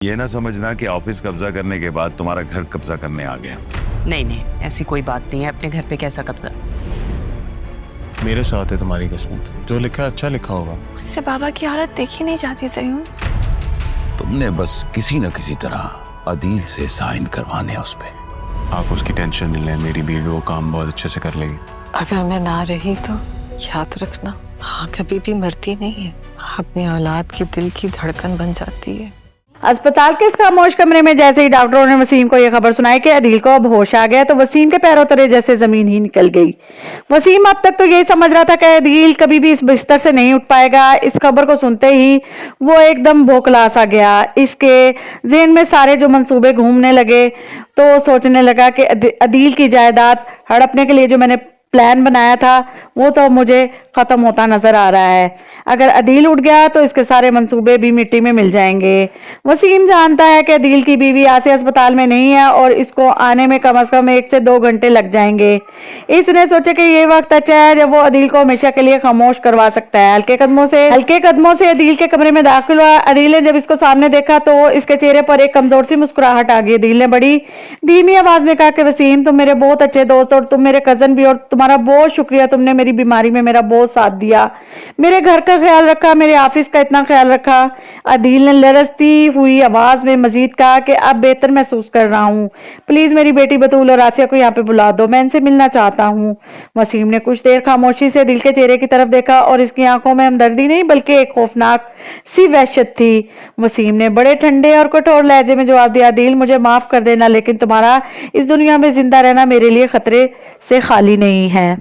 یہ نہ سمجھنا کہ آفس قبضہ کرنے کے بعد تمہارا گھر قبضہ کرنے آ گیا. نہیں ایسی کوئی بات نہیں ہے. اپنے گھر پہ کیسا قبضہ؟ میرے ساتھ ہے تمہاری قسمت. جو لکھا ہے اچھا لکھا ہوگا. اس سے بابا کی حالت دیکھی نہیں جاتی سیون. تم نے بس کسی نہ کسی طرح عدیل سے سائن کروانے اس پہ. آپ اس کی ٹینشن نہیں لیں، میری بیوی وہ کام بہت اچھے سے کر لے گی. اگر میں نہ رہی تو یاد رکھنا ماں کبھی بھی مرتی نہیں ہے، اپنی اولاد کی دل کی دھڑکن بن جاتی ہے. اسپتال کے اس خاموش کمرے میں جیسے ہی ڈاکٹروں نے وسیم کو یہ خبر سنائی کہ عدیل کو اب ہوش آ گیا تو وسیم کے پیروں تلے جیسے زمین ہی نکل گئی. وسیم اب تک تو یہی سمجھ رہا تھا کہ عدیل کبھی بھی اس بستر سے نہیں اٹھ پائے گا. اس خبر کو سنتے ہی وہ ایک دم بوکھلا سا گیا. اس کے ذہن میں سارے جو منصوبے گھومنے لگے تو سوچنے لگا کہ عدیل کی جائیداد ہڑپنے کے لیے جو میں نے پلان بنایا تھا وہ تو مجھے ختم ہوتا نظر آ رہا ہے. اگر عدیل اٹھ گیا تو اس کے سارے منصوبے بھی مٹی میں مل جائیں گے. وسیم جانتا ہے کہ عدیل کی بیوی آسیہ اسپتال میں نہیں ہے اور اس کو آنے میں کم از کم 1 سے 2 گھنٹے لگ جائیں گے. اس نے سوچا کہ یہ وقت اچھا ہے جب وہ عدیل کو ہمیشہ کے لیے خاموش کروا سکتا ہے. ہلکے قدموں سے عدیل کے کمرے میں داخل ہوا. عدیل نے جب اس کو سامنے دیکھا تو اس کے چہرے پر ایک کمزور سی مسکراہٹ آ گئی. عدیل نے بڑی دھیمی آواز میں کہا کہ وسیم تم میرے بہت اچھے دوست اور تم میرے کزن بھی، اور تمہارا بہت شکریہ، تم نے میری بیماری میں میرا بہت ساتھ دیا، میرے گھر کا خیال رکھا، میرے آفس کا اتنا خیال رکھا. عدیل نے لرزتی ہوئی آواز میں مزید کہا کہ اب بہتر محسوس کر رہا ہوں. پلیز میری بیٹی بطول اور آسیہ کو یہاں پہ بلا دو، میں ان سے ملنا چاہتا ہوں. وسیم نے کچھ دیر خاموشی سے عدیل کے چہرے کی طرف دیکھا اور اس کی آنکھوں میں ہمدردی نہیں بلکہ ایک خوفناک سی وحشت تھی. وسیم نے بڑے ٹھنڈے اور کٹھور لہجے میں جواب دیا، عدیل مجھے معاف کر دینا لیکن تمہارا اس دنیا میں زندہ رہنا میرے لیے خطرے سے خالی نہیں ہے.